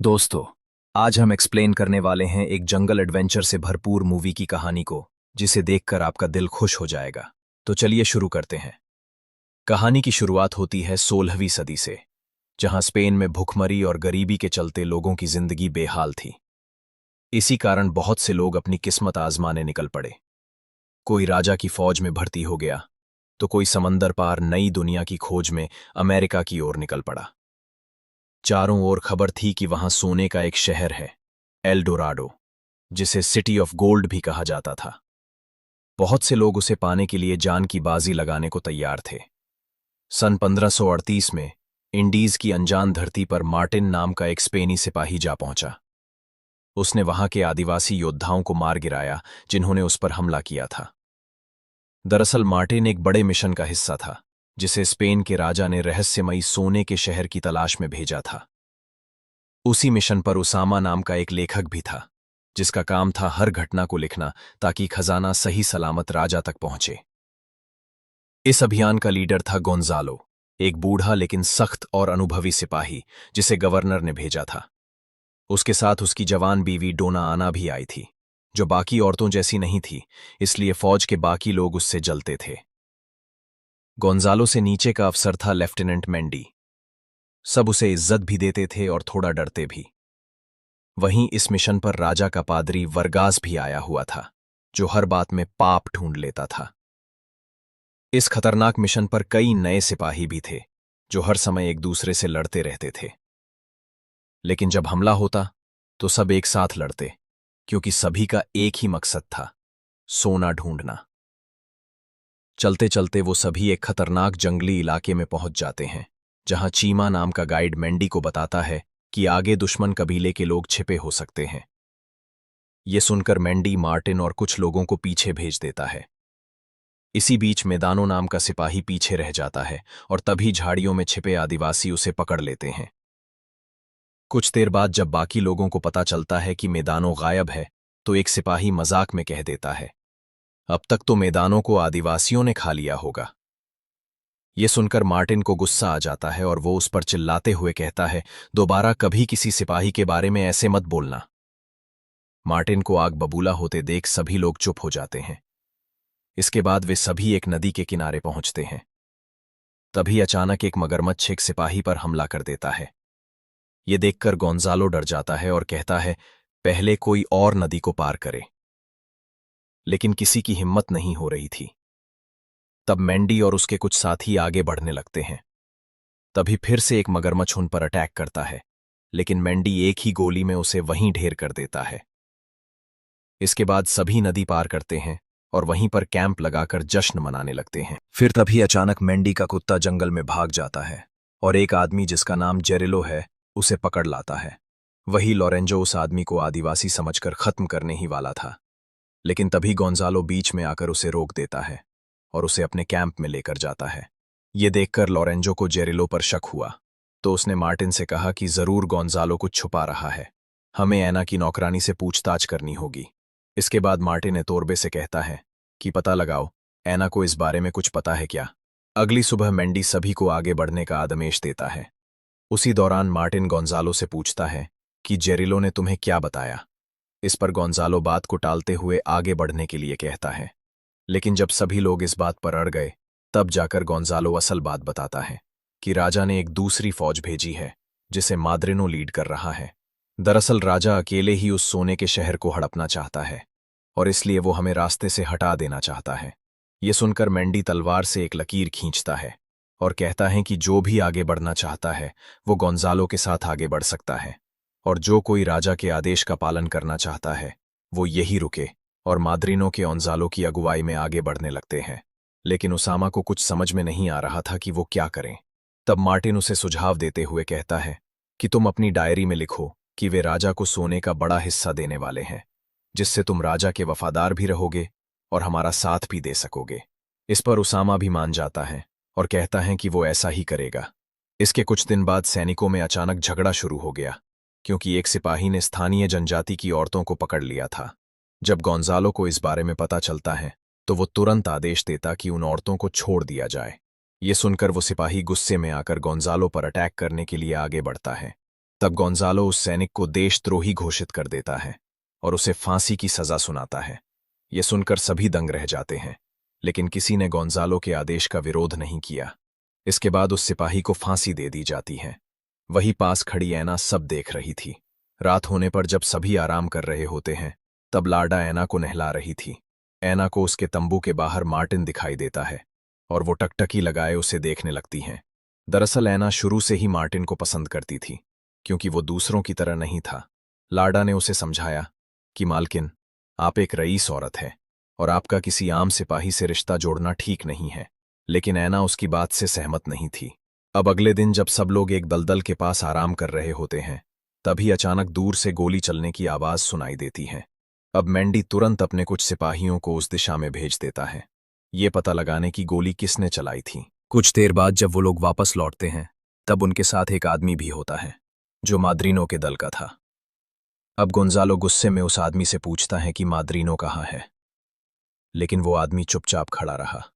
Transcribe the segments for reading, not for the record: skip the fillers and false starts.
दोस्तों, आज हम एक्सप्लेन करने वाले हैं एक जंगल एडवेंचर से भरपूर मूवी की कहानी को, जिसे देखकर आपका दिल खुश हो जाएगा। तो चलिए शुरू करते हैं। कहानी की शुरुआत होती है 16वीं सदी से, जहां स्पेन में भुखमरी और गरीबी के चलते लोगों की जिंदगी बेहाल थी। इसी कारण बहुत से लोग अपनी किस्मत आजमाने निकल पड़े। कोई राजा की फौज में भर्ती हो गया, तो कोई समंदर पार नई दुनिया की खोज में अमेरिका की ओर निकल पड़ा। चारों ओर खबर थी कि वहां सोने का एक शहर है, एल डोराडो, जिसे सिटी ऑफ गोल्ड भी कहा जाता था। बहुत से लोग उसे पाने के लिए जान की बाजी लगाने को तैयार थे। सन 1538 में इंडीज की अनजान धरती पर मार्टिन नाम का एक स्पेनी सिपाही जा पहुंचा। उसने वहां के आदिवासी योद्धाओं को मार गिराया, जिन्होंने उस पर हमला किया था। दरअसल मार्टिन एक बड़े मिशन का हिस्सा था, जिसे स्पेन के राजा ने रहस्यमयी सोने के शहर की तलाश में भेजा था। उसी मिशन पर उसामा नाम का एक लेखक भी था, जिसका काम था हर घटना को लिखना ताकि खजाना सही सलामत राजा तक पहुंचे। इस अभियान का लीडर था गोंजालो, एक बूढ़ा लेकिन सख्त और अनुभवी सिपाही, जिसे गवर्नर ने भेजा था। उसके साथ उसकी जवान बीवी डोना आना भी आई थी, जो बाकी औरतों जैसी नहीं थी, इसलिए फौज के बाकी लोग उससे जलते थे। गोंजालो से नीचे का अफसर था लेफ्टिनेंट मेंडी। सब उसे इज्जत भी देते थे और थोड़ा डरते भी। वहीं इस मिशन पर राजा का पादरी वर्गास भी आया हुआ था, जो हर बात में पाप ढूंढ लेता था। इस खतरनाक मिशन पर कई नए सिपाही भी थे, जो हर समय एक दूसरे से लड़ते रहते थे। लेकिन जब हमला होता, तो सब एक साथ लड़ते, क्योंकि सभी का एक ही मकसद था, सोना ढूंढना। चलते चलते वो सभी एक खतरनाक जंगली इलाके में पहुंच जाते हैं, जहां चीमा नाम का गाइड मेंडी को बताता है कि आगे दुश्मन कबीले के लोग छिपे हो सकते हैं। ये सुनकर मेंडी मार्टिन और कुछ लोगों को पीछे भेज देता है। इसी बीच मेदानो नाम का सिपाही पीछे रह जाता है, और तभी झाड़ियों में छिपे आदिवासी उसे पकड़ लेते हैं। कुछ देर बाद जब बाकी लोगों को पता चलता है कि मेदानो गायब है, तो एक सिपाही मजाक में कह देता है, अब तक तो मेदानो को आदिवासियों ने खा लिया होगा। ये सुनकर मार्टिन को गुस्सा आ जाता है और वो उस पर चिल्लाते हुए कहता है, दोबारा कभी किसी सिपाही के बारे में ऐसे मत बोलना। मार्टिन को आग बबूला होते देख सभी लोग चुप हो जाते हैं। इसके बाद वे सभी एक नदी के किनारे पहुंचते हैं। तभी अचानक एक मगरमच्छ एक सिपाही पर हमला कर देता है। ये देखकर गोंजालो डर जाता है और कहता है, पहले कोई और नदी को पार करे। लेकिन किसी की हिम्मत नहीं हो रही थी। तब मेंडी और उसके कुछ साथी आगे बढ़ने लगते हैं। तभी फिर से एक मगरमच्छ उन पर अटैक करता है, लेकिन मेंडी एक ही गोली में उसे वहीं ढेर कर देता है। इसके बाद सभी नदी पार करते हैं और वहीं पर कैंप लगाकर जश्न मनाने लगते हैं। फिर तभी अचानक मेंडी का कुत्ता जंगल में भाग जाता है और एक आदमी जिसका नाम जेरिलो है, उसे पकड़ लाता है। वही लोरेंजो उस आदमी को आदिवासी समझकर खत्म करने ही वाला था, लेकिन तभी गोंजालो बीच में आकर उसे रोक देता है और उसे अपने कैंप में लेकर जाता है। ये देखकर लोरेंजो को जेरिलो पर शक हुआ, तो उसने मार्टिन से कहा कि जरूर गोंजालो कुछ छुपा रहा है, हमें ऐना की नौकरानी से पूछताछ करनी होगी। इसके बाद मार्टिन एतोर्बे से कहता है कि पता लगाओ, ऐना को इस बारे में कुछ पता है क्या। अगली सुबह मेंडी सभी को आगे बढ़ने का आदेश देता है। उसी दौरान मार्टिन गोंजालो से पूछता है कि जेरिलो ने तुम्हें क्या बताया। इस पर गोंजालो बात को टालते हुए आगे बढ़ने के लिए कहता है, लेकिन जब सभी लोग इस बात पर अड़ गए, तब जाकर गोंजालो असल बात बताता है कि राजा ने एक दूसरी फौज भेजी है, जिसे माद्रिनो लीड कर रहा है। दरअसल राजा अकेले ही उस सोने के शहर को हड़पना चाहता है, और इसलिए वो हमें रास्ते से हटा देना चाहता है। ये सुनकर मेंडी तलवार से एक लकीर खींचता है और कहता है कि जो भी आगे बढ़ना चाहता है, वो गोंजालो के साथ आगे बढ़ सकता है, और जो कोई राजा के आदेश का पालन करना चाहता है, वो यही रुके। और माद्रिनो के गोंजालो की अगुवाई में आगे बढ़ने लगते हैं। लेकिन उसामा को कुछ समझ में नहीं आ रहा था कि वो क्या करें। तब मार्टिन उसे सुझाव देते हुए कहता है कि तुम अपनी डायरी में लिखो कि वे राजा को सोने का बड़ा हिस्सा देने वाले हैं, जिससे तुम राजा के वफादार भी रहोगे और हमारा साथ भी दे सकोगे। इस पर उसामा भी मान जाता है और कहता है कि वो ऐसा ही करेगा। इसके कुछ दिन बाद सैनिकों में अचानक झगड़ा शुरू हो गया, क्योंकि एक सिपाही ने स्थानीय जनजाति की औरतों को पकड़ लिया था। जब गोंजालो को इस बारे में पता चलता है, तो वो तुरंत आदेश देता कि उन औरतों को छोड़ दिया जाए। ये सुनकर वो सिपाही गुस्से में आकर गोंजालो पर अटैक करने के लिए आगे बढ़ता है, तब गोंजालो उस सैनिक को देशद्रोही घोषित कर देता है और उसे फांसी की सजा सुनाता है। यह सुनकर सभी दंग रह जाते हैं, लेकिन किसी ने गोंजालो के आदेश का विरोध नहीं किया। इसके बाद उस सिपाही को फांसी दे दी जाती है। वही पास खड़ी ऐना सब देख रही थी। रात होने पर जब सभी आराम कर रहे होते हैं, तब लाडा ऐना को नहला रही थी। ऐना को उसके तंबू के बाहर मार्टिन दिखाई देता है और वो टकटकी लगाए उसे देखने लगती हैं। दरअसल ऐना शुरू से ही मार्टिन को पसंद करती थी, क्योंकि वो दूसरों की तरह नहीं था। लाडा ने उसे समझाया कि मालकिन, आप एक रईस औरत है और आपका किसी आम सिपाही से रिश्ता जोड़ना ठीक नहीं है। लेकिन ऐना उसकी बात से सहमत नहीं थी। अब अगले दिन जब सब लोग एक दलदल के पास आराम कर रहे होते हैं, तभी अचानक दूर से गोली चलने की आवाज सुनाई देती है। अब मैंडी तुरंत अपने कुछ सिपाहियों को उस दिशा में भेज देता है, ये पता लगाने की गोली किसने चलाई थी। कुछ देर बाद जब वो लोग वापस लौटते हैं, तब उनके साथ एक आदमी भी होता है जो माद्रीनो के दल का था। अब गोंजालो गुस्से में उस आदमी से पूछता है कि माद्रीनो कहाँ है, लेकिन वो आदमी चुपचाप खड़ा रहा।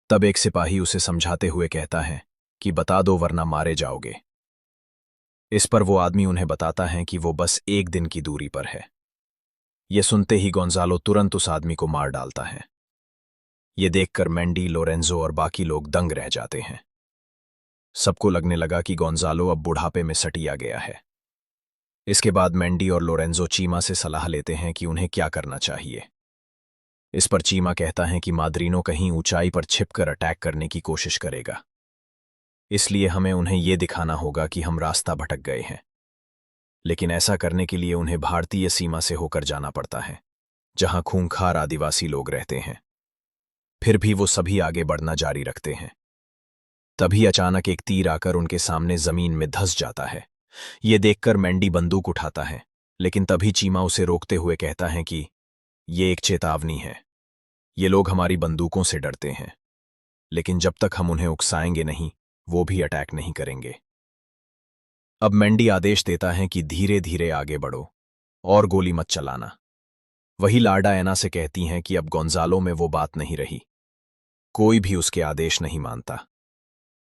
तब एक सिपाही उसे समझाते हुए कहता है कि बता दो वरना मारे जाओगे। इस पर वो आदमी उन्हें बताता है कि वो बस एक दिन की दूरी पर है। ये सुनते ही गोंजालो तुरंत उस आदमी को मार डालता है। ये देखकर मैंडी, लोरेंजो और बाकी लोग दंग रह जाते हैं। सबको लगने लगा कि गोंजालो अब बुढ़ापे में सटिया गया है। इसके बाद मैंडी और लोरेंजो चीमा से सलाह लेते हैं कि उन्हें क्या करना चाहिए। इस पर चीमा कहता है कि माद्रीनो कहीं ऊंचाई पर छिपकर अटैक करने की कोशिश करेगा, इसलिए हमें उन्हें यह दिखाना होगा कि हम रास्ता भटक गए हैं। लेकिन ऐसा करने के लिए उन्हें भारतीय सीमा से होकर जाना पड़ता है, जहां खूंखार आदिवासी लोग रहते हैं। फिर भी वो सभी आगे बढ़ना जारी रखते हैं। तभी अचानक एक तीर आकर उनके सामने जमीन में धंस जाता है। ये देखकर मैंडी बंदूक उठाता है, लेकिन तभी चीमा उसे रोकते हुए कहता है कि ये एक चेतावनी है। ये लोग हमारी बंदूकों से डरते हैं, लेकिन जब तक हम उन्हें उकसाएंगे नहीं, वो भी अटैक नहीं करेंगे। अब मैंडी आदेश देता है कि धीरे धीरे आगे बढ़ो और गोली मत चलाना। वही लाडा ऐना से कहती हैं कि अब गोंजालो में वो बात नहीं रही। कोई भी उसके आदेश नहीं मानता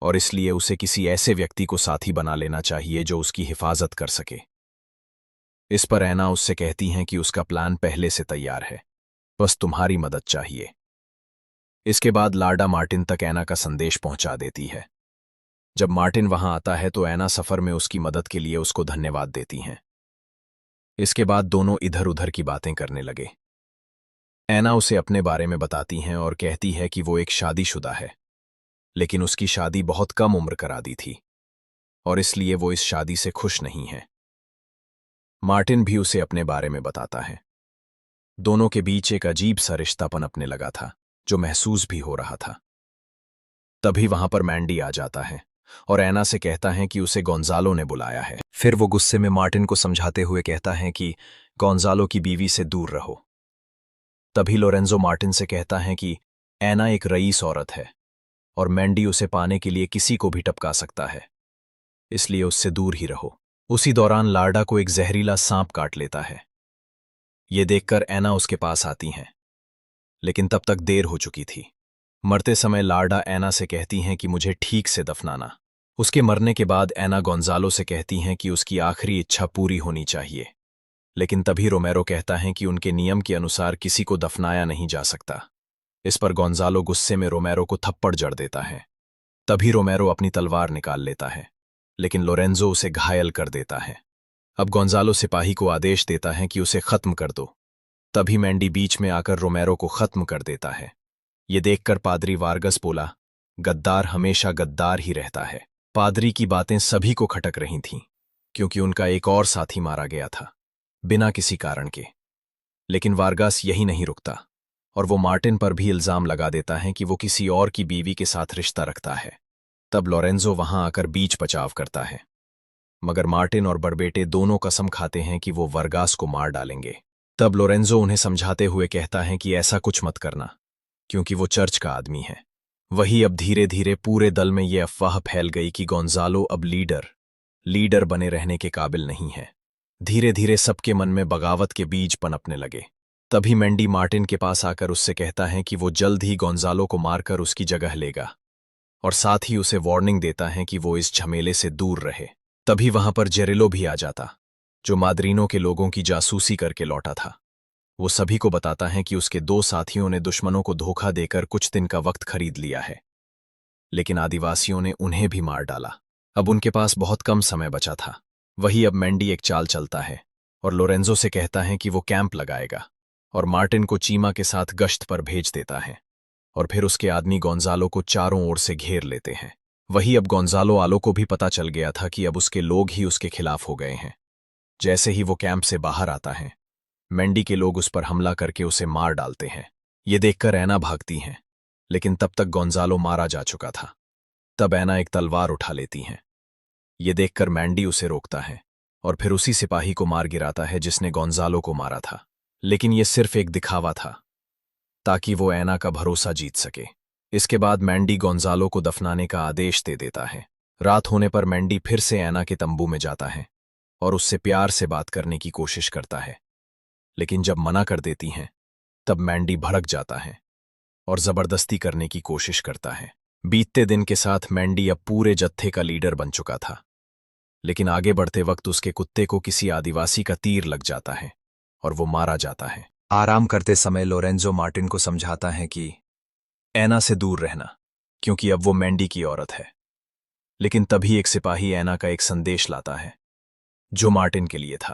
और इसलिए उसे किसी ऐसे व्यक्ति को साथी बना लेना चाहिए जो उसकी हिफाजत कर सके। इस पर ऐना उससे कहती हैं कि उसका प्लान पहले से तैयार है, बस तुम्हारी मदद चाहिए। इसके बाद लाडा मार्टिन तक ऐना का संदेश पहुंचा देती है। जब मार्टिन वहां आता है तो ऐना सफर में उसकी मदद के लिए उसको धन्यवाद देती हैं। इसके बाद दोनों इधर उधर की बातें करने लगे। ऐना उसे अपने बारे में बताती हैं और कहती है कि वो एक शादीशुदा है, लेकिन उसकी शादी बहुत कम उम्र करा दी थी और इसलिए वो इस शादी से खुश नहीं है। मार्टिन भी उसे अपने बारे में बताता है। दोनों के बीच एक अजीब सा रिश्ता पनपने लगा था, जो महसूस भी हो रहा था। तभी वहां पर मैंडी आ जाता है और ऐना से कहता है कि उसे गोंजालो ने बुलाया है। फिर वो गुस्से में मार्टिन को समझाते हुए कहता है कि गोंजालो की बीवी से दूर रहो। तभी लोरेंजो मार्टिन से कहता है कि ऐना एक रईस औरत है और मैंडी उसे पाने के लिए किसी को भी टपका सकता है, इसलिए उससे दूर ही रहो। उसी दौरान लाडा को एक जहरीला सांप काट लेता है। ये देखकर ऐना उसके पास आती हैं, लेकिन तब तक देर हो चुकी थी। मरते समय लाडा ऐना से कहती हैं कि मुझे ठीक से दफनाना। उसके मरने के बाद ऐना गोंजालो से कहती हैं कि उसकी आखिरी इच्छा पूरी होनी चाहिए, लेकिन तभी रोमेरो कहता है कि उनके नियम के अनुसार किसी को दफनाया नहीं जा सकता। इस पर गोंजालो गुस्से में रोमेरो को थप्पड़ जड़ देता है। तभी रोमेरो अपनी तलवार निकाल लेता है, लेकिन लोरेंजो उसे घायल कर देता है। अब गोंजालो सिपाही को आदेश देता है कि उसे खत्म कर दो। तभी मैंडी बीच में आकर रोमेरो को खत्म कर देता है। ये देखकर पादरी वार्गस बोला, गद्दार हमेशा गद्दार ही रहता है। पादरी की बातें सभी को खटक रही थीं, क्योंकि उनका एक और साथी मारा गया था, बिना किसी कारण के। लेकिन वार्गस यही नहीं रुकता और वो मार्टिन पर भी इल्जाम लगा देता है कि वो किसी और की बीवी के साथ रिश्ता रखता है। तब लोरेंजो वहां आकर बीच बचाव करता है, मगर मार्टिन और बड़बेटे दोनों कसम खाते हैं कि वो वर्गास को मार डालेंगे। तब लोरेंजो उन्हें समझाते हुए कहता है कि ऐसा कुछ मत करना, क्योंकि वो चर्च का आदमी है। वही अब धीरे धीरे पूरे दल में ये अफवाह फैल गई कि गोंजालो अब लीडर बने रहने के काबिल नहीं है। धीरे धीरे सबके मन में बगावत के बीज पनपने लगे। तभी मैंडी मार्टिन के पास आकर उससे कहता है कि वो जल्द ही गोंजालो को मारकर उसकी जगह लेगा और साथ ही उसे वार्निंग देता है कि वो इस झमेले से दूर रहे। तभी वहां पर जेरिलो भी आ जाता, जो माद्रीनो के लोगों की जासूसी करके लौटा था। वो सभी को बताता है कि उसके दो साथियों ने दुश्मनों को धोखा देकर कुछ दिन का वक्त खरीद लिया है, लेकिन आदिवासियों ने उन्हें भी मार डाला। अब उनके पास बहुत कम समय बचा था। वही अब मैंडी एक चाल चलता है और लोरेंजो से कहता है कि वो कैंप लगाएगा और मार्टिन को चीमा के साथ गश्त पर भेज देता है, और फिर उसके आदमी गोंजालो को चारों ओर से घेर लेते हैं। वही अब गोंजालो आलो को भी पता चल गया था कि अब उसके लोग ही उसके खिलाफ हो गए हैं। जैसे ही वो कैंप से बाहर आता है, मैंडी के लोग उस पर हमला करके उसे मार डालते हैं। ये देखकर ऐना भागती हैं, लेकिन तब तक गोंजालो मारा जा चुका था। तब ऐना एक तलवार उठा लेती हैं। ये देखकर मैंडी उसे रोकता है और फिर उसी सिपाही को मार गिराता है जिसने गोंजालो को मारा था। लेकिन ये सिर्फ एक दिखावा था, ताकि वो ऐना का भरोसा जीत सके। इसके बाद मैंडी गोंजालो को दफनाने का आदेश दे देता है। रात होने पर मैंडी फिर से ऐना के तंबू में जाता है और उससे प्यार से बात करने की कोशिश करता है, लेकिन जब मना कर देती हैं, तब मैंडी भड़क जाता है और जबरदस्ती करने की कोशिश करता है। बीतते दिन के साथ मैंडी अब पूरे जत्थे का लीडर बन चुका था, लेकिन आगे बढ़ते वक्त उसके कुत्ते को किसी आदिवासी का तीर लग जाता है और वो मारा जाता है। आराम करते समय लोरेंजो मार्टिन को समझाता है कि ऐना से दूर रहना, क्योंकि अब वो मैंडी की औरत है। लेकिन तभी एक सिपाही ऐना का एक संदेश लाता है, जो मार्टिन के लिए था।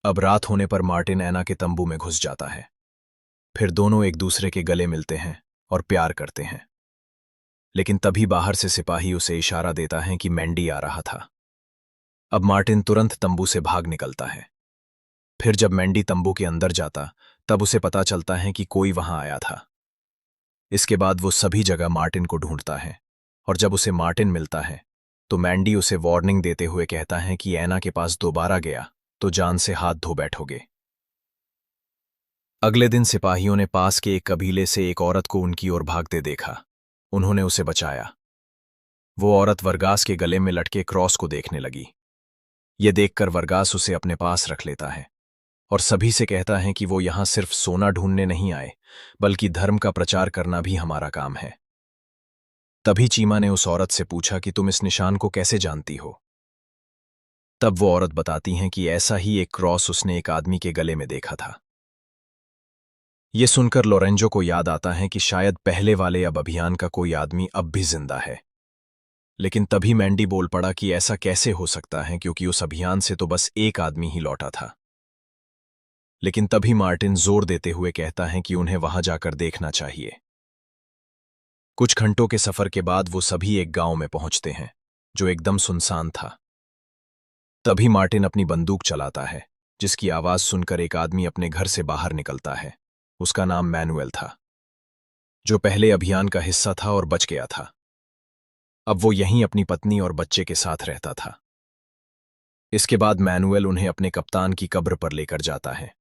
अब रात होने पर मार्टिन ऐना के तंबू में घुस जाता है। फिर दोनों एक दूसरे के गले मिलते हैं और प्यार करते हैं। लेकिन तभी बाहर से सिपाही उसे इशारा देता है कि मैंडी आ रहा था। अब मार्टिन तुरंत तंबू से भाग निकलता है। फिर जब मैंडी तंबू के अंदर जाता, तब उसे पता चलता है कि कोई वहां आया था। इसके बाद वो सभी जगह मार्टिन को ढूंढता है, और जब उसे मार्टिन मिलता है तो मैंडी उसे वार्निंग देते हुए कहता है कि ऐना के पास दोबारा गया तो जान से हाथ धो बैठोगे। अगले दिन सिपाहियों ने पास के एक कबीले से एक औरत को उनकी ओर भागते देखा। उन्होंने उसे बचाया। वो औरत वर्गास के गले में लटके क्रॉस को देखने लगी। ये देखकर वर्गास उसे अपने पास रख लेता है और सभी से कहता है कि वो यहां सिर्फ सोना ढूंढने नहीं आए, बल्कि धर्म का प्रचार करना भी हमारा काम है। तभी चीमा ने उस औरत से पूछा कि तुम इस निशान को कैसे जानती हो। तब वो औरत बताती हैं कि ऐसा ही एक क्रॉस उसने एक आदमी के गले में देखा था। ये सुनकर लोरेंजो को याद आता है कि शायद पहले वाले अब अभियान का कोई आदमी अब भी जिंदा है। लेकिन तभी मैंडी बोल पड़ा कि ऐसा कैसे हो सकता है, क्योंकि उस अभियान से तो बस एक आदमी ही लौटा था। लेकिन तभी मार्टिन जोर देते हुए कहता है कि उन्हें वहां जाकर देखना चाहिए। कुछ घंटों के सफर के बाद वो सभी एक गांव में पहुंचते हैं, जो एकदम सुनसान था। तभी मार्टिन अपनी बंदूक चलाता है, जिसकी आवाज सुनकर एक आदमी अपने घर से बाहर निकलता है। उसका नाम मैनुएल था, जो पहले अभियान का हिस्सा था और बच गया था। अब वो यहीं अपनी पत्नी और बच्चे के साथ रहता था। इसके बाद मैनुएल उन्हें अपने कप्तान की कब्र पर लेकर जाता है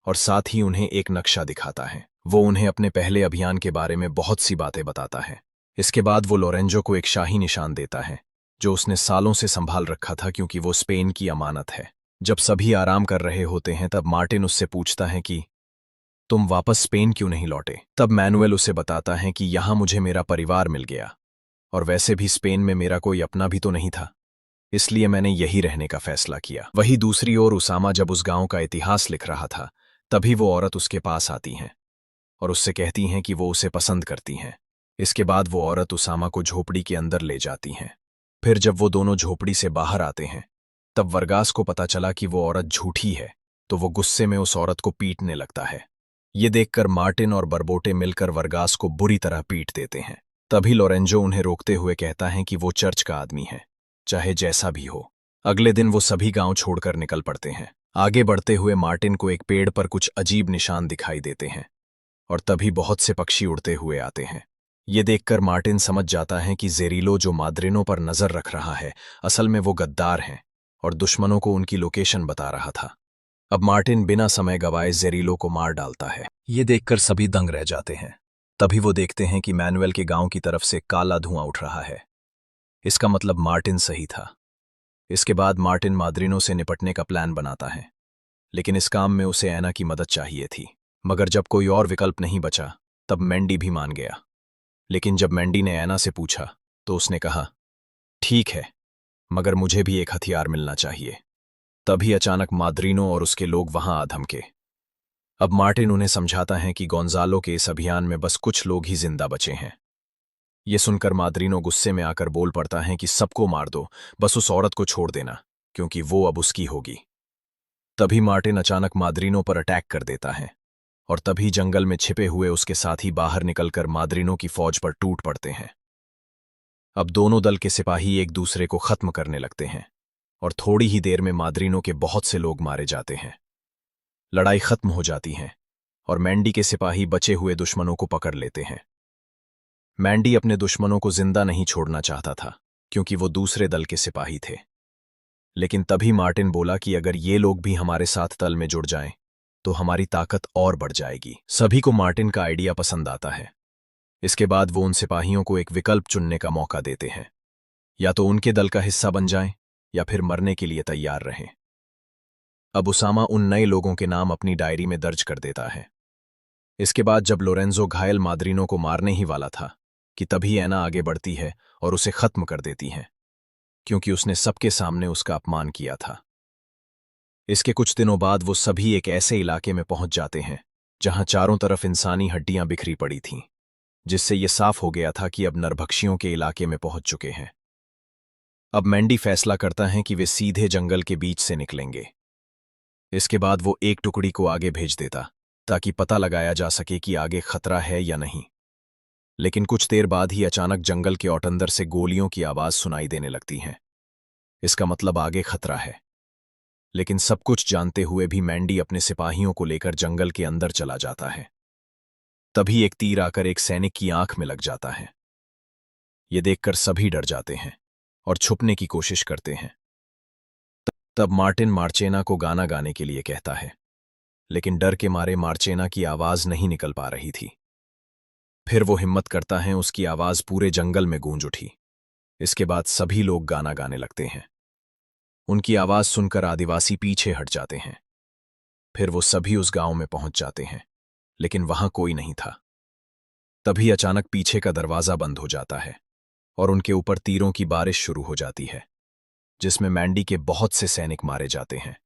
और साथ ही उन्हें एक नक्शा दिखाता है। वो उन्हें अपने पहले अभियान के बारे में बहुत सी बातें बताता है। इसके बाद वो लोरेंजो को एक शाही निशान देता है, जो उसने सालों से संभाल रखा था, क्योंकि वो स्पेन की अमानत है। जब सभी आराम कर रहे होते हैं, तब मार्टिन उससे पूछता है कि तुम वापस स्पेन क्यों नहीं लौटे। तब मैनुएल उसे बताता है कि यहां मुझे मेरा परिवार मिल गया, और वैसे भी स्पेन में मेरा कोई अपना भी तो नहीं था, इसलिए मैंने यही रहने का फैसला किया। वहीं दूसरी ओर उसामा जब उस गांव का इतिहास लिख रहा था, तभी वो औरत उसके पास आती हैं और उससे कहती हैं कि वो उसे पसंद करती हैं। इसके बाद वो औरत उसामा को झोपड़ी के अंदर ले जाती हैं। फिर जब वो दोनों झोपड़ी से बाहर आते हैं, तब वर्गास को पता चला कि वो औरत झूठी है, तो वो गुस्से में उस औरत को पीटने लगता है। ये देखकर मार्टिन और बरबोटे मिलकर वर्गास को बुरी तरह पीट देते हैं। तभी लोरेंजो उन्हें रोकते हुए कहता है कि वो चर्च का आदमी है, चाहे जैसा भी हो। अगले दिन वो सभी गांव छोड़कर निकल पड़ते हैं। आगे बढ़ते हुए मार्टिन को एक पेड़ पर कुछ अजीब निशान दिखाई देते हैं, और तभी बहुत से पक्षी उड़ते हुए आते हैं। ये देखकर मार्टिन समझ जाता है कि जेरिलो जो माद्रिनो पर नजर रख रहा है, असल में वो गद्दार हैं और दुश्मनों को उनकी लोकेशन बता रहा था। अब मार्टिन बिना समय गवाए जेरिलो को मार डालता है। ये देखकर सभी दंग रह जाते हैं। तभी वो देखते हैं कि मैनुएल के गांव की तरफ से काला धुआं उठ रहा है। इसका मतलब मार्टिन सही था। इसके बाद मार्टिन माद्रिनो से निपटने का प्लान बनाता है, लेकिन इस काम में उसे ऐना की मदद चाहिए थी। मगर जब कोई और विकल्प नहीं बचा, तब मैंडी भी मान गया। लेकिन जब मैंडी ने ऐना से पूछा, तो उसने कहा, ठीक है, मगर मुझे भी एक हथियार मिलना चाहिए। तभी अचानक माद्रीनो और उसके लोग वहां आ धमके। अब मार्टिन उन्हें समझाता है कि गोंजालो के इस अभियान में बस कुछ लोग ही जिंदा बचे हैं। ये सुनकर माद्रीनो गुस्से में आकर बोल पड़ता है कि सबको मार दो, बस उस औरत को छोड़ देना, क्योंकि वो अब उसकी होगी। तभी मार्टिन अचानक माद्रीनो पर अटैक कर देता है और तभी जंगल में छिपे हुए उसके साथी बाहर निकलकर माद्रीनो की फौज पर टूट पड़ते हैं। अब दोनों दल के सिपाही एक दूसरे को खत्म करने लगते हैं और थोड़ी ही देर में माद्रीनो के बहुत से लोग मारे जाते हैं। लड़ाई खत्म हो जाती है और मैंडी के सिपाही बचे हुए दुश्मनों को पकड़ लेते हैं। मैंडी अपने दुश्मनों को जिंदा नहीं छोड़ना चाहता था, क्योंकि वो दूसरे दल के सिपाही थे। लेकिन तभी मार्टिन बोला कि अगर ये लोग भी हमारे साथ दल में जुड़ जाएं, तो हमारी ताकत और बढ़ जाएगी। सभी को मार्टिन का आइडिया पसंद आता है। इसके बाद वो उन सिपाहियों को एक विकल्प चुनने का मौका देते हैं, या तो उनके दल का हिस्सा बन जाएं या फिर मरने के लिए तैयार रहें। अब उसामा उन नए लोगों के नाम अपनी डायरी में दर्ज कर देता है। इसके बाद जब लोरेंजो घायल माद्रीनो को मारने ही वाला था कि तभी ऐना आगे बढ़ती है और उसे खत्म कर देती है, क्योंकि उसने सबके सामने उसका अपमान किया था। इसके कुछ दिनों बाद वो सभी एक ऐसे इलाके में पहुंच जाते हैं जहां चारों तरफ इंसानी हड्डियां बिखरी पड़ी थीं, जिससे ये साफ हो गया था कि अब नरभक्षियों के इलाके में पहुंच चुके हैं। अब मैंडी फैसला करता है कि वे सीधे जंगल के बीच से निकलेंगे। इसके बाद वो एक टुकड़ी को आगे भेज देता ताकि पता लगाया जा सके कि आगे खतरा है या नहीं। लेकिन कुछ देर बाद ही अचानक जंगल के औटंदर से गोलियों की आवाज सुनाई देने लगती है। इसका मतलब आगे खतरा है। लेकिन सब कुछ जानते हुए भी मैंडी अपने सिपाहियों को लेकर जंगल के अंदर चला जाता है। तभी एक तीर आकर एक सैनिक की आंख में लग जाता है। ये देखकर सभी डर जाते हैं और छुपने की कोशिश करते हैं। तब मार्टिन मार्चेना को गाना गाने के लिए कहता है, लेकिन डर के मारे मार्चेना की आवाज नहीं निकल पा रही थी। फिर वो हिम्मत करता है, उसकी आवाज पूरे जंगल में गूंज उठी। इसके बाद सभी लोग गाना गाने लगते हैं। उनकी आवाज सुनकर आदिवासी पीछे हट जाते हैं। फिर वो सभी उस गांव में पहुंच जाते हैं, लेकिन वहां कोई नहीं था। तभी अचानक पीछे का दरवाजा बंद हो जाता है और उनके ऊपर तीरों की बारिश शुरू हो जाती है, जिसमें मैंडी के बहुत से सैनिक मारे जाते हैं।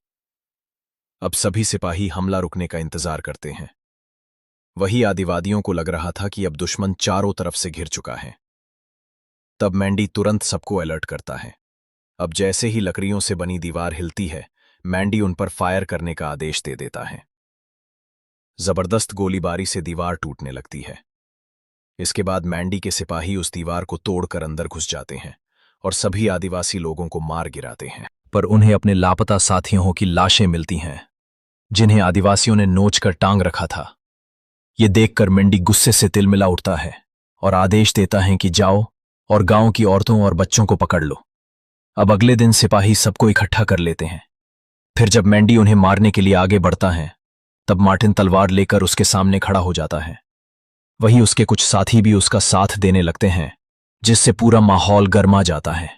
अब सभी सिपाही हमला रुकने का इंतजार करते हैं। वही आदिवादियों को लग रहा था कि अब दुश्मन चारों तरफ से घिर चुका है। तब मैंडी तुरंत सबको अलर्ट करता है। अब जैसे ही लकड़ियों से बनी दीवार हिलती है, मैंडी उन पर फायर करने का आदेश दे देता है। जबरदस्त गोलीबारी से दीवार टूटने लगती है। इसके बाद मैंडी के सिपाही उस दीवार को तोड़कर अंदर घुस जाते हैं और सभी आदिवासी लोगों को मार गिराते हैं। पर उन्हें अपने लापता साथियों की लाशें मिलती हैं, जिन्हें आदिवासियों ने नोचकर टांग रखा था। ये देखकर मैंडी गुस्से से तिलमिला उठता है और आदेश देता है कि जाओ और गांव की औरतों और बच्चों को पकड़ लो। अब अगले दिन सिपाही सबको इकट्ठा कर लेते हैं। फिर जब मैंडी उन्हें मारने के लिए आगे बढ़ता है, तब मार्टिन तलवार लेकर उसके सामने खड़ा हो जाता है। वही उसके कुछ साथी भी उसका साथ देने लगते हैं, जिससे पूरा माहौल गर्मा जाता है।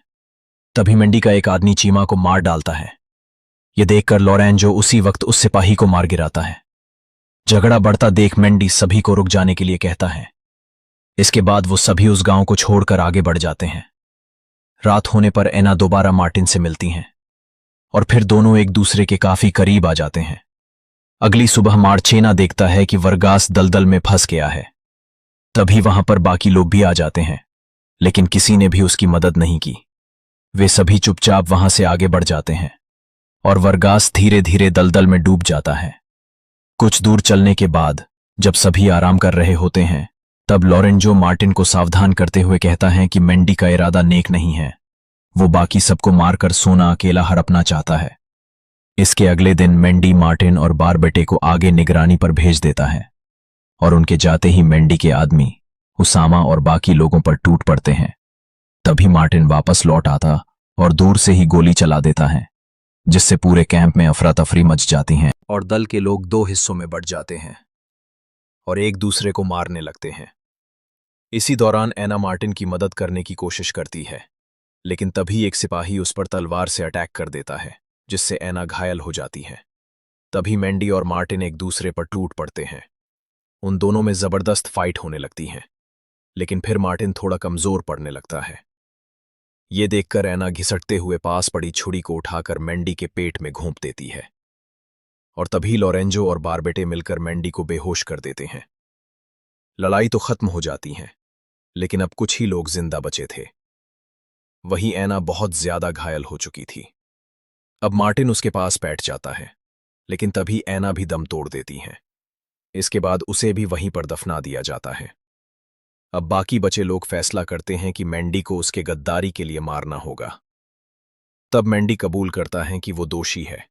तभी मैंडी का एक आदमी चीमा को मार डालता है। यह देखकर लोरेंजो उसी वक्त उस सिपाही को मार गिराता है। झगड़ा बढ़ता देख मैंडी सभी को रुक जाने के लिए कहता है। इसके बाद वो सभी उस गांव को छोड़कर आगे बढ़ जाते हैं। रात होने पर ऐना दोबारा मार्टिन से मिलती हैं और फिर दोनों एक दूसरे के काफी करीब आ जाते हैं। अगली सुबह मार्चेना देखता है कि वर्गास दलदल में फंस गया है। तभी वहां पर बाकी लोग भी आ जाते हैं, लेकिन किसी ने भी उसकी मदद नहीं की। वे सभी चुपचाप वहां से आगे बढ़ जाते हैं और वर्गास धीरे धीरे दलदल में डूब जाता है। कुछ दूर चलने के बाद जब सभी आराम कर रहे होते हैं, तब लोरेंजो मार्टिन को सावधान करते हुए कहता है कि मैंडी का इरादा नेक नहीं है। वो बाकी सबको मारकर सोना अकेला हड़पना चाहता है। इसके अगले दिन मैंडी मार्टिन और बारबेटे को आगे निगरानी पर भेज देता है और उनके जाते ही मैंडी के आदमी उसामा और बाकी लोगों पर टूट पड़ते हैं। तभी मार्टिन वापस लौट आता और दूर से ही गोली चला देता है, जिससे पूरे कैंप में अफरा तफरी मच जाती है और दल के लोग दो हिस्सों में बढ़ जाते हैं और एक दूसरे को मारने लगते हैं। इसी दौरान ऐना मार्टिन की मदद करने की कोशिश करती है, लेकिन तभी एक सिपाही उस पर तलवार से अटैक कर देता है, जिससे ऐना घायल हो जाती है। तभी मैंडी और मार्टिन एक दूसरे पर टूट पड़ते हैं। उन दोनों में जबरदस्त फाइट होने लगती है, लेकिन फिर मार्टिन थोड़ा कमजोर पड़ने लगता है। ये देखकर ऐना घिसटते हुए पास पड़ी छुरी को उठाकर मैंडी के पेट में घोंप देती है और तभी लॉरेंजो और बारबेटे मिलकर मैंडी को बेहोश कर देते हैं। लड़ाई तो खत्म हो जाती है, लेकिन अब कुछ ही लोग जिंदा बचे थे। वहीं ऐना बहुत ज्यादा घायल हो चुकी थी। अब मार्टिन उसके पास बैठ जाता है, लेकिन तभी ऐना भी दम तोड़ देती है। इसके बाद उसे भी वहीं पर दफना दिया जाता है। अब बाकी बचे लोग फैसला करते हैं कि मैंडी को उसके गद्दारी के लिए मारना होगा। तब मैंडी कबूल करता है कि वो दोषी है,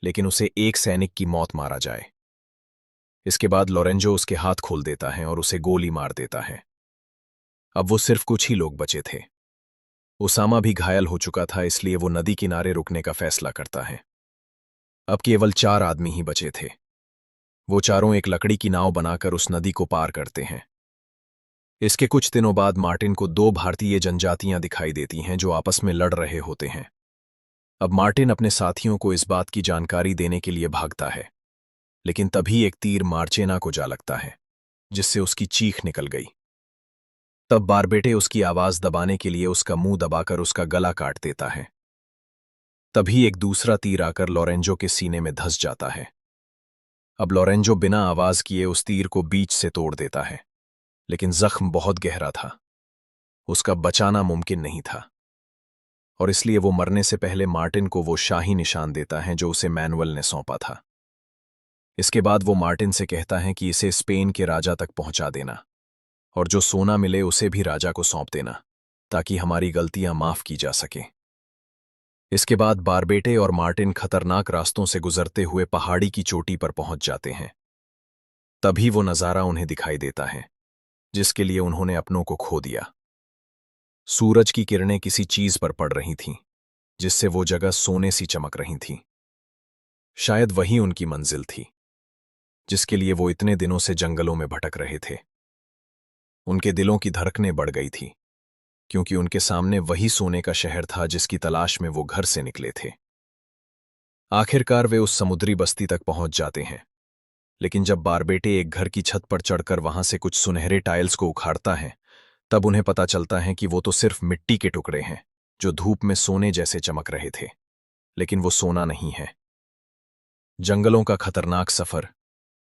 लेकिन उसे एक सैनिक की मौत मारा जाए। इसके बाद लॉरेंजो उसके हाथ खोल देता है और उसे गोली मार देता है। अब वो सिर्फ कुछ ही लोग बचे थे। उसामा भी घायल हो चुका था, इसलिए वो नदी किनारे रुकने का फैसला करता है। अब केवल 4 आदमी ही बचे थे। वो चारों एक लकड़ी की नाव बनाकर उस नदी को पार करते हैं। इसके कुछ दिनों बाद मार्टिन को 2 भारतीय जनजातियां दिखाई देती हैं जो आपस में लड़ रहे होते हैं। अब मार्टिन अपने साथियों को इस बात की जानकारी देने के लिए भागता है, लेकिन तभी एक तीर मार्चेना को जा लगता है, जिससे उसकी चीख निकल गई। तब बारबेटे उसकी आवाज दबाने के लिए उसका मुंह दबाकर उसका गला काट देता है। तभी एक दूसरा तीर आकर लॉरेंजो के सीने में धंस जाता है। अब लॉरेंजो बिना आवाज किए उस तीर को बीच से तोड़ देता है, लेकिन जख्म बहुत गहरा था। उसका बचाना मुमकिन नहीं था और इसलिए वो मरने से पहले मार्टिन को वो शाही निशान देता है जो उसे मैनुअल ने सौंपा था। इसके बाद वो मार्टिन से कहता है कि इसे स्पेन के राजा तक पहुंचा देना और जो सोना मिले उसे भी राजा को सौंप देना, ताकि हमारी गलतियां माफ की जा सकें। इसके बाद बारबेटे और मार्टिन खतरनाक रास्तों से गुजरते हुए पहाड़ी की चोटी पर पहुंच जाते हैं। तभी वो नजारा उन्हें दिखाई देता है जिसके लिए उन्होंने अपनों को खो दिया। सूरज की किरणें किसी चीज पर पड़ रही थीं, जिससे वो जगह सोने सी चमक रही थी। शायद वही उनकी मंजिल थी, जिसके लिए वो इतने दिनों से जंगलों में भटक रहे थे। उनके दिलों की धड़कनें बढ़ गई थी, क्योंकि उनके सामने वही सोने का शहर था जिसकी तलाश में वो घर से निकले थे। आखिरकार वे उस समुद्री बस्ती तक पहुंच जाते हैं, लेकिन जब बारबेटे एक घर की छत पर चढ़कर वहां से कुछ सुनहरे टाइल्स को उखाड़ता है, तब उन्हें पता चलता है कि वो तो सिर्फ मिट्टी के टुकड़े हैं जो धूप में सोने जैसे चमक रहे थे, लेकिन वो सोना नहीं है। जंगलों का खतरनाक सफर,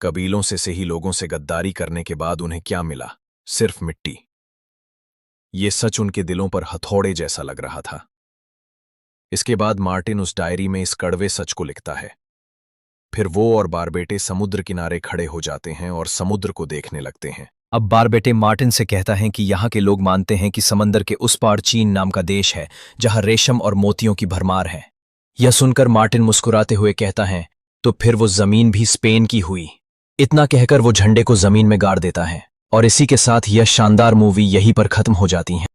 कबीलों से सही लोगों से गद्दारी करने के बाद उन्हें क्या मिला? सिर्फ मिट्टी। ये सच उनके दिलों पर हथौड़े जैसा लग रहा था। इसके बाद मार्टिन उस डायरी में इस कड़वे सच को लिखता है। फिर वो और बारबेटे समुद्र किनारे खड़े हो जाते हैं और समुद्र को देखने लगते हैं। अब बारबेटे मार्टिन से कहता है कि यहाँ के लोग मानते हैं कि समंदर के उस पार चीन नाम का देश है जहाँ रेशम और मोतियों की भरमार है। यह सुनकर मार्टिन मुस्कुराते हुए कहता है, तो फिर वो जमीन भी स्पेन की हुई। इतना कहकर वो झंडे को जमीन में गाड़ देता है और इसी के साथ यह शानदार मूवी यहीं पर खत्म हो जाती है।